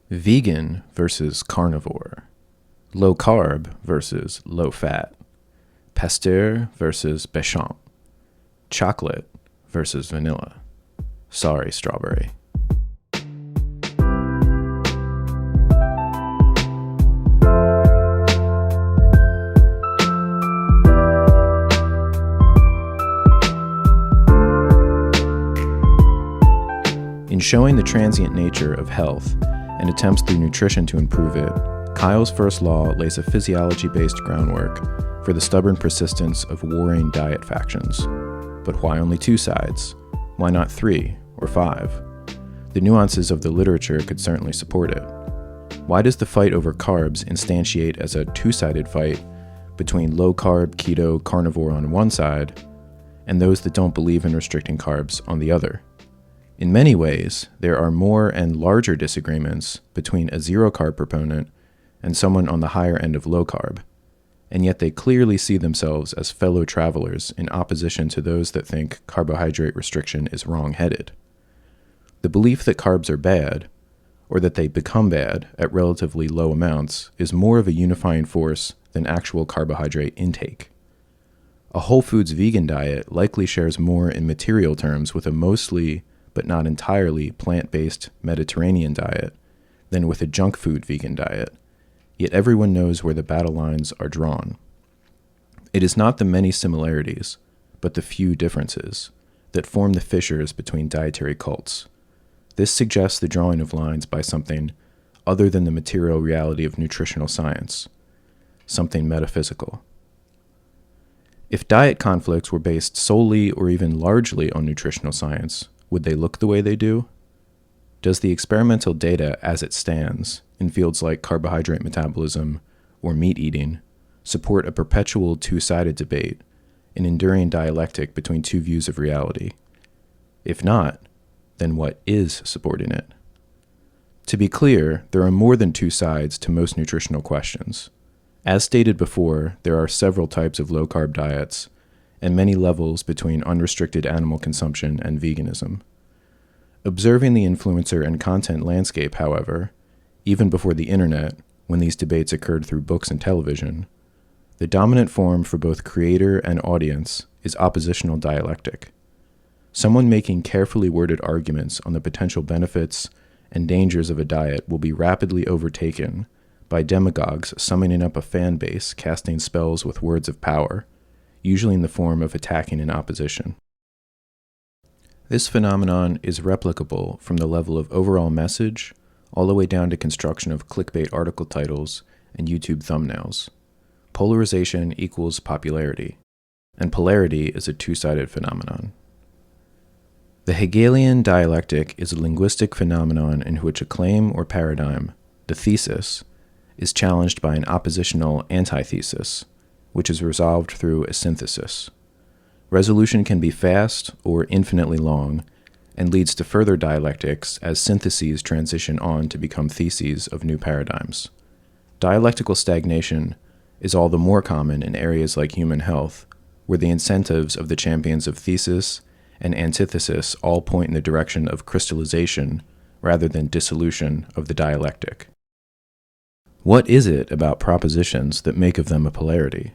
Vegan versus carnivore, low carb versus low fat, Pasteur versus Béchamp, chocolate versus vanilla. Sorry, strawberry. In showing the transient nature of health and attempts through nutrition to improve it, Kyle's first law lays a physiology-based groundwork for the stubborn persistence of warring diet factions. But why only two sides? Why not 3 or 5? The nuances of the literature could certainly support it. Why does the fight over carbs instantiate as a two-sided fight between low-carb, keto, carnivore on one side, and those that don't believe in restricting carbs on the other? In many ways, there are more and larger disagreements between a zero-carb proponent and someone on the higher end of low-carb, and yet they clearly see themselves as fellow travelers in opposition to those that think carbohydrate restriction is wrong-headed. The belief that carbs are bad, or that they become bad at relatively low amounts, is more of a unifying force than actual carbohydrate intake. A whole foods vegan diet likely shares more in material terms with a mostly but not entirely plant-based Mediterranean diet than with a junk food vegan diet, yet everyone knows where the battle lines are drawn. It is not the many similarities, but the few differences, that form the fissures between dietary cults. This suggests the drawing of lines by something other than the material reality of nutritional science, something metaphysical. If diet conflicts were based solely or even largely on nutritional science, would they look the way they do? Does the experimental data as it stands, in fields like carbohydrate metabolism or meat eating, support a perpetual two-sided debate, an enduring dialectic between two views of reality? If not, then what is supporting it? To be clear, there are more than two sides to most nutritional questions. As stated before, there are several types of low-carb diets, and many levels between unrestricted animal consumption and veganism. Observing the influencer and content landscape, however, even before the internet, when these debates occurred through books and television, the dominant form for both creator and audience is oppositional dialectic. Someone making carefully worded arguments on the potential benefits and dangers of a diet will be rapidly overtaken by demagogues summoning up a fan base casting spells with words of power, usually in the form of attacking an opposition. This phenomenon is replicable from the level of overall message all the way down to construction of clickbait article titles and YouTube thumbnails. Polarization equals popularity, and polarity is a two-sided phenomenon. The Hegelian dialectic is a linguistic phenomenon in which a claim or paradigm, the thesis, is challenged by an oppositional antithesis, which is resolved through a synthesis. Resolution can be fast or infinitely long, and leads to further dialectics as syntheses transition on to become theses of new paradigms. Dialectical stagnation is all the more common in areas like human health, where the incentives of the champions of thesis and antithesis all point in the direction of crystallization rather than dissolution of the dialectic. What is it about propositions that make of them a polarity?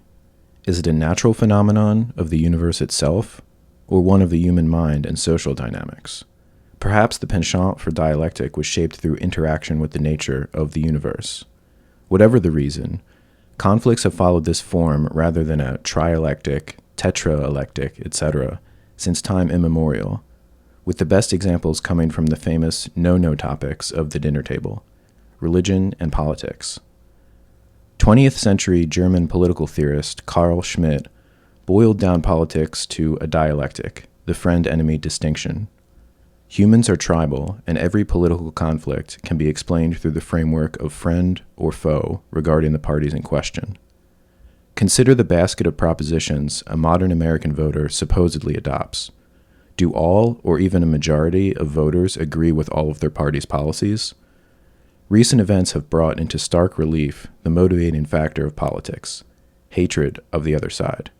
Is it a natural phenomenon of the universe itself, or one of the human mind and social dynamics? Perhaps the penchant for dialectic was shaped through interaction with the nature of the universe. Whatever the reason, conflicts have followed this form rather than a trialectic, tetraelectic, etc., since time immemorial, with the best examples coming from the famous no-no topics of the dinner table, religion and politics. 20th century German political theorist Carl Schmitt boiled down politics to a dialectic, the friend-enemy distinction. Humans are tribal, and every political conflict can be explained through the framework of friend or foe regarding the parties in question. Consider the basket of propositions a modern American voter supposedly adopts. Do all, or even a majority, of voters agree with all of their party's policies? Recent events have brought into stark relief the motivating factor of politics, hatred of the other side.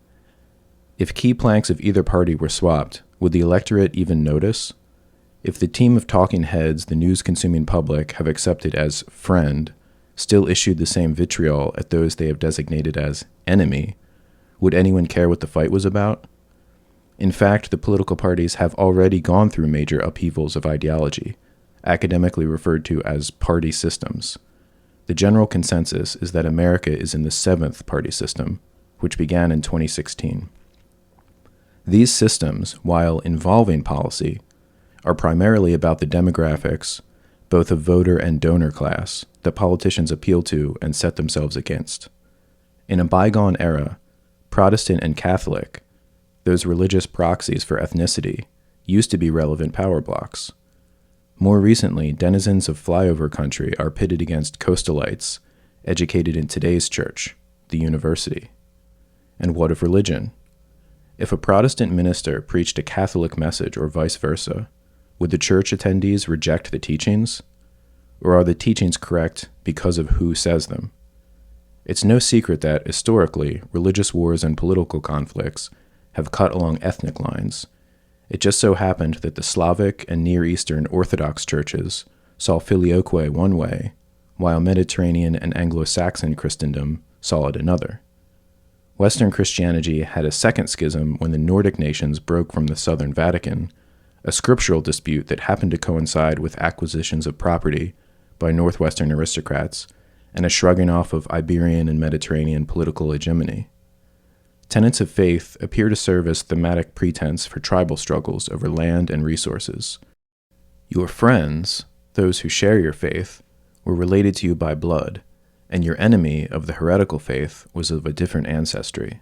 If key planks of either party were swapped, would the electorate even notice? If the team of talking heads the news-consuming public have accepted as friend still issued the same vitriol at those they have designated as enemy, would anyone care what the fight was about? In fact, the political parties have already gone through major upheavals of ideology, academically referred to as party systems. The general consensus is that America is in the seventh party system, which began in 2016. These systems, while involving policy, are primarily about the demographics, both of voter and donor class, that politicians appeal to and set themselves against. In a bygone era, Protestant and Catholic, those religious proxies for ethnicity, used to be relevant power blocks. More recently, denizens of flyover country are pitted against coastalites, educated in today's church, the university. And what of religion? If a Protestant minister preached a Catholic message or vice versa, would the church attendees reject the teachings? Or are the teachings correct because of who says them? It's no secret that, historically, religious wars and political conflicts have cut along ethnic lines. It just so happened that the Slavic and Near Eastern Orthodox churches saw filioque one way, while Mediterranean and Anglo-Saxon Christendom saw it another. Western Christianity had a second schism when the Nordic nations broke from the Southern Vatican, a scriptural dispute that happened to coincide with acquisitions of property by Northwestern aristocrats and a shrugging off of Iberian and Mediterranean political hegemony. Tenets of faith appear to serve as thematic pretense for tribal struggles over land and resources. Your friends, those who share your faith, were related to you by blood, and your enemy of the heretical faith was of a different ancestry.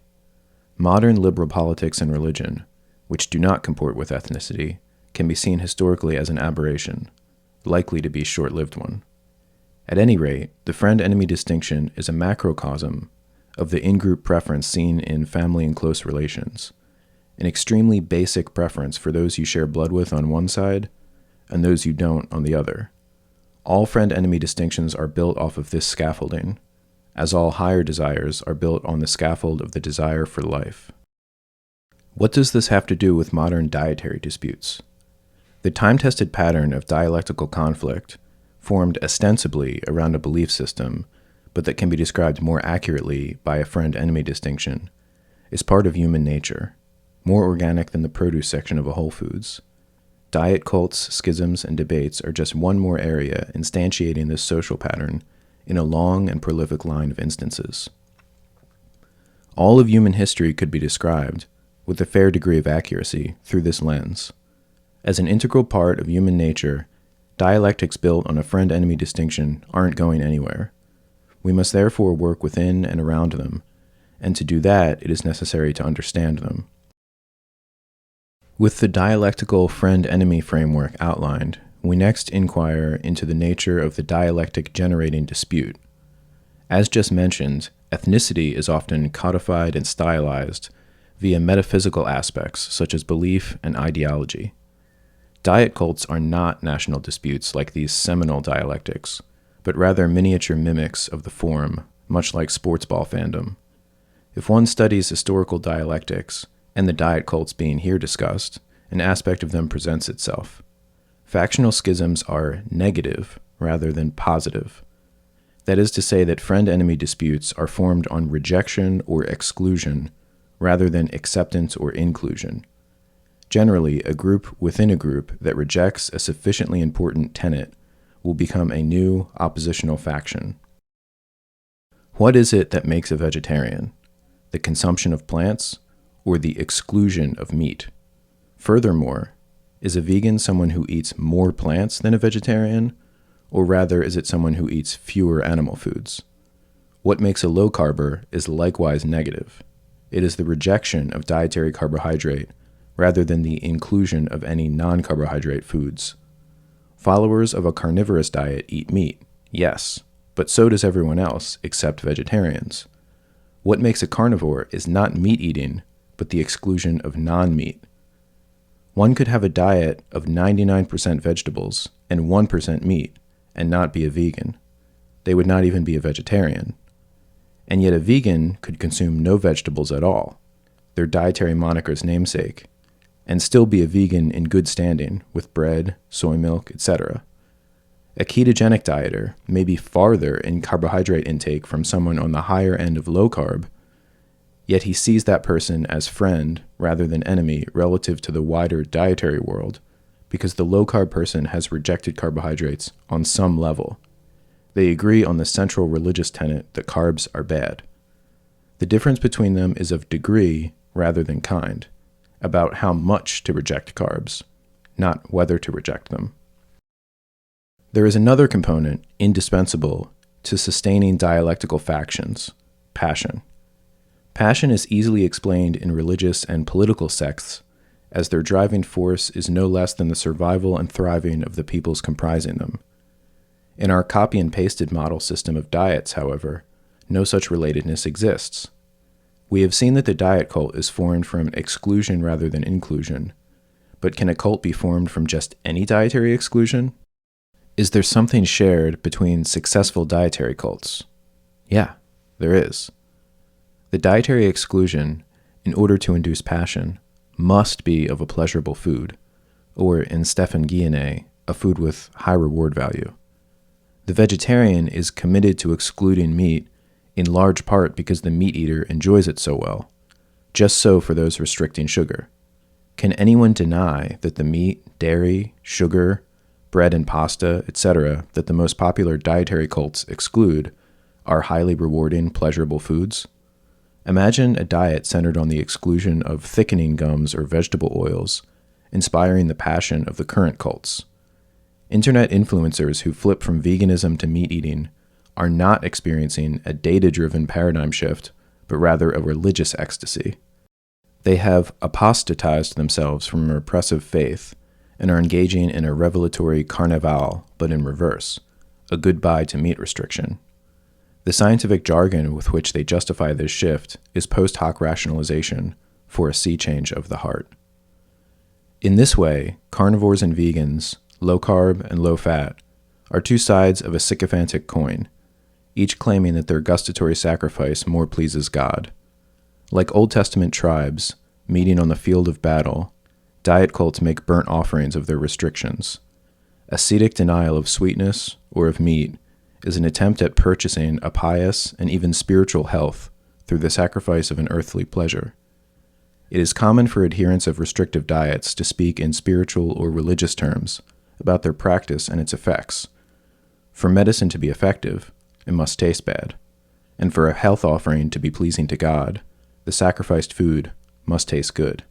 Modern liberal politics and religion, which do not comport with ethnicity, can be seen historically as an aberration, likely to be a short-lived one. At any rate, the friend-enemy distinction is a macrocosm of the in-group preference seen in family and close relations, an extremely basic preference for those you share blood with on one side and those you don't on the other. All friend-enemy distinctions are built off of this scaffolding, as all higher desires are built on the scaffold of the desire for life. What does this have to do with modern dietary disputes? The time-tested pattern of dialectical conflict, formed ostensibly around a belief system, but that can be described more accurately by a friend-enemy distinction, is part of human nature, more organic than the produce section of a Whole Foods. Diet cults, schisms, and debates are just one more area instantiating this social pattern in a long and prolific line of instances. All of human history could be described, with a fair degree of accuracy, through this lens. As an integral part of human nature, dialectics built on a friend-enemy distinction aren't going anywhere. We must therefore work within and around them, and to do that, it is necessary to understand them. With the dialectical friend-enemy framework outlined, we next inquire into the nature of the dialectic generating dispute. As just mentioned, ethnicity is often codified and stylized via metaphysical aspects such as belief and ideology. Diet cults are not national disputes like these seminal dialectics, but rather miniature mimics of the form, much like sports ball fandom. If one studies historical dialectics, and the diet cults being here discussed, an aspect of them presents itself. Factional schisms are negative rather than positive. That is to say that friend-enemy disputes are formed on rejection or exclusion rather than acceptance or inclusion. Generally, a group within a group that rejects a sufficiently important tenet will become a new oppositional faction. What is it that makes a vegetarian? The consumption of plants or the exclusion of meat? Furthermore, is a vegan someone who eats more plants than a vegetarian, or rather is it someone who eats fewer animal foods? What makes a low-carber is likewise negative. It is the rejection of dietary carbohydrate rather than the inclusion of any non-carbohydrate foods. Followers of a carnivorous diet eat meat, yes, but so does everyone else except vegetarians. What makes a carnivore is not meat eating, but the exclusion of non-meat. One could have a diet of 99% vegetables and 1% meat and not be a vegan. They would not even be a vegetarian. And yet a vegan could consume no vegetables at all, their dietary moniker's namesake, and still be a vegan in good standing with bread, soy milk, etc. A ketogenic dieter may be farther in carbohydrate intake from someone on the higher end of low carb, yet he sees that person as friend rather than enemy relative to the wider dietary world because the low carb person has rejected carbohydrates on some level. They agree on the central religious tenet that carbs are bad. The difference between them is of degree rather than kind, about how much to reject carbs, not whether to reject them. There is another component indispensable to sustaining dialectical factions: passion. Passion is easily explained in religious and political sects, as their driving force is no less than the survival and thriving of the peoples comprising them. In our copy and pasted model system of diets, however, no such relatedness exists. We have seen that the diet cult is formed from exclusion rather than inclusion, but can a cult be formed from just any dietary exclusion? Is there something shared between successful dietary cults? Yeah, there is. The dietary exclusion, in order to induce passion, must be of a pleasurable food, or in Stefan Guillenet, a food with high reward value. The vegetarian is committed to excluding meat in large part because the meat eater enjoys it so well. Just so for those restricting sugar. Can anyone deny that the meat, dairy, sugar, bread and pasta, etc., that the most popular dietary cults exclude are highly rewarding, pleasurable foods? Imagine a diet centered on the exclusion of thickening gums or vegetable oils, inspiring the passion of the current cults. Internet influencers who flip from veganism to meat eating are not experiencing a data-driven paradigm shift, but rather a religious ecstasy. They have apostatized themselves from a repressive faith and are engaging in a revelatory carnival, but in reverse, a goodbye to meat restriction. The scientific jargon with which they justify this shift is post hoc rationalization for a sea change of the heart. In this way, carnivores and vegans, low carb and low fat, are two sides of a sycophantic coin, each claiming that their gustatory sacrifice more pleases God. Like Old Testament tribes, meeting on the field of battle, diet cults make burnt offerings of their restrictions. Ascetic denial of sweetness or of meat is an attempt at purchasing a pious and even spiritual health through the sacrifice of an earthly pleasure. It is common for adherents of restrictive diets to speak in spiritual or religious terms about their practice and its effects. For medicine to be effective, it must taste bad, and for a health offering to be pleasing to God, the sacrificed food must taste good.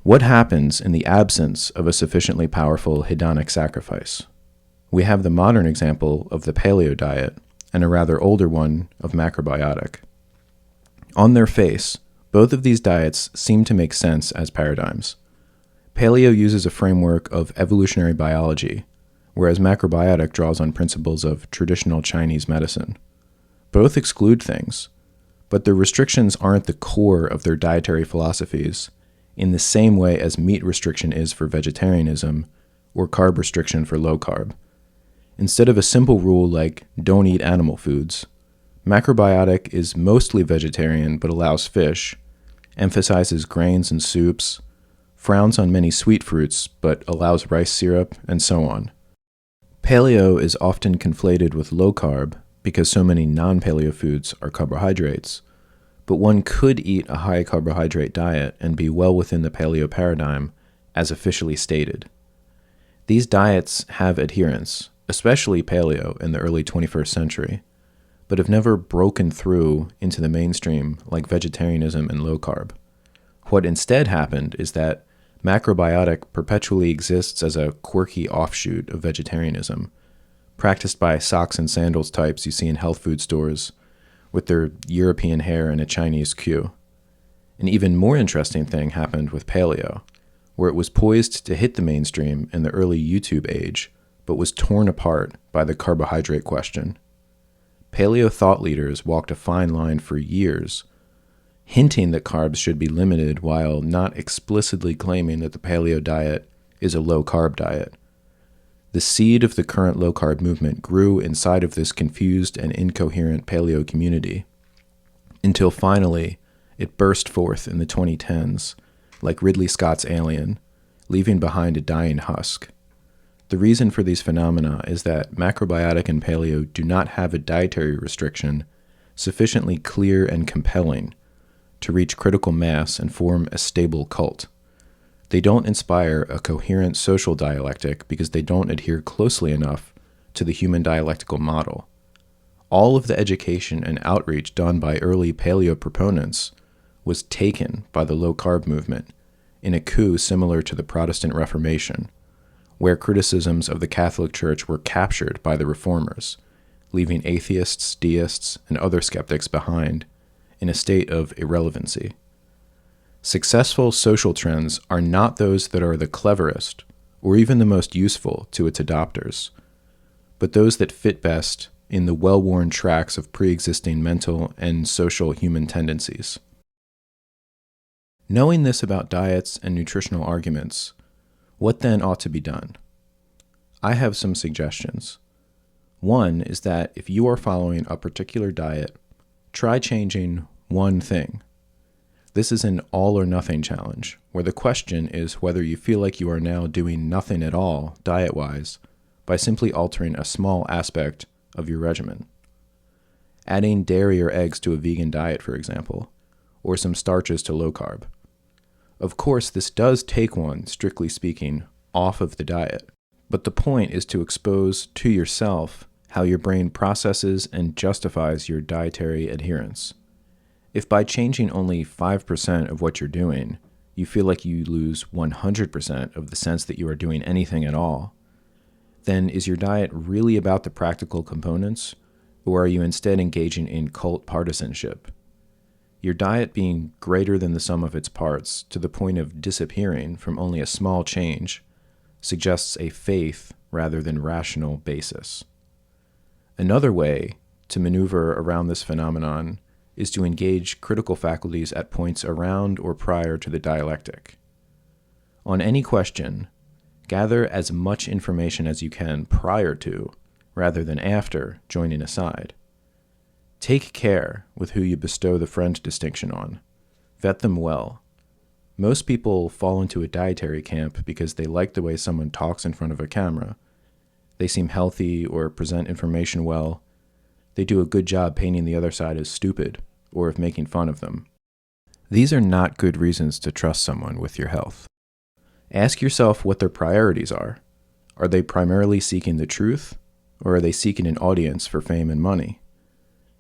What happens in the absence of a sufficiently powerful hedonic sacrifice? We have the modern example of the Paleo diet and a rather older one of Macrobiotic. On their face, both of these diets seem to make sense as paradigms. Paleo uses a framework of evolutionary biology, whereas Macrobiotic draws on principles of traditional Chinese medicine. Both exclude things, but their restrictions aren't the core of their dietary philosophies, in the same way as meat restriction is for vegetarianism or carb restriction for low carb. Instead of a simple rule like don't eat animal foods, Macrobiotic is mostly vegetarian but allows fish, emphasizes grains and soups, frowns on many sweet fruits but allows rice syrup, and so on. Paleo is often conflated with low carb because so many non-paleo foods are carbohydrates, but one could eat a high carbohydrate diet and be well within the paleo paradigm as officially stated. These diets have adherents, especially paleo in the early 21st century, but have never broken through into the mainstream like vegetarianism and low carb. What instead happened is that Macrobiotic perpetually exists as a quirky offshoot of vegetarianism, practiced by socks and sandals types you see in health food stores with their European hair and a Chinese queue. An even more interesting thing happened with paleo, where it was poised to hit the mainstream in the early YouTube age, but was torn apart by the carbohydrate question. Paleo thought leaders walked a fine line for years, hinting that carbs should be limited while not explicitly claiming that the paleo diet is a low-carb diet. The seed of the current low-carb movement grew inside of this confused and incoherent paleo community, until finally it burst forth in the 2010s like Ridley Scott's Alien, leaving behind a dying husk. The reason for these phenomena is that Macrobiotic and Paleo do not have a dietary restriction sufficiently clear and compelling to reach critical mass and form a stable cult. They don't inspire a coherent social dialectic because they don't adhere closely enough to the human dialectical model. All of the education and outreach done by early paleo proponents was taken by the low-carb movement in a coup similar to the Protestant Reformation, where criticisms of the Catholic Church were captured by the reformers, leaving atheists, deists, and other skeptics behind in a state of irrelevancy. Successful social trends are not those that are the cleverest or even the most useful to its adopters, but those that fit best in the well-worn tracks of pre-existing mental and social human tendencies. Knowing this about diets and nutritional arguments, what then ought to be done? I have some suggestions. One is that if you are following a particular diet, try changing one thing. This is an all-or-nothing challenge, where the question is whether you feel like you are now doing nothing at all, diet-wise, by simply altering a small aspect of your regimen. Adding dairy or eggs to a vegan diet, for example, or some starches to low-carb. Of course, this does take one, strictly speaking, off of the diet, but the point is to expose to yourself how your brain processes and justifies your dietary adherence. If by changing only 5% of what you're doing, you feel like you lose 100% of the sense that you are doing anything at all, then is your diet really about the practical components, or are you instead engaging in cult partisanship? Your diet being greater than the sum of its parts to the point of disappearing from only a small change suggests a faith rather than rational basis. Another way to maneuver around this phenomenon is to engage critical faculties at points around or prior to the dialectic. On any question, gather as much information as you can prior to, rather than after, joining a side. Take care with who you bestow the friend distinction on. Vet them well. Most people fall into a dietary camp because they like the way someone talks in front of a camera. They seem healthy or present information well. They do a good job painting the other side as stupid or of making fun of them. These are not good reasons to trust someone with your health. Ask yourself what their priorities are. Are they primarily seeking the truth, or are they seeking an audience for fame and money?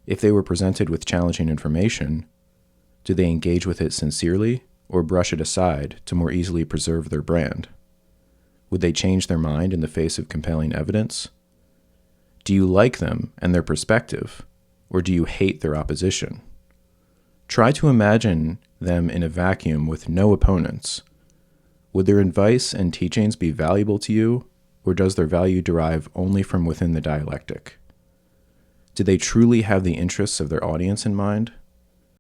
If they were presented with challenging information, do they engage with it sincerely or brush it aside to more easily preserve their brand? Would they change their mind in the face of compelling evidence? Do you like them and their perspective, or do you hate their opposition? Try to imagine them in a vacuum with no opponents. Would their advice and teachings be valuable to you, or does their value derive only from within the dialectic? Do they truly have the interests of their audience in mind?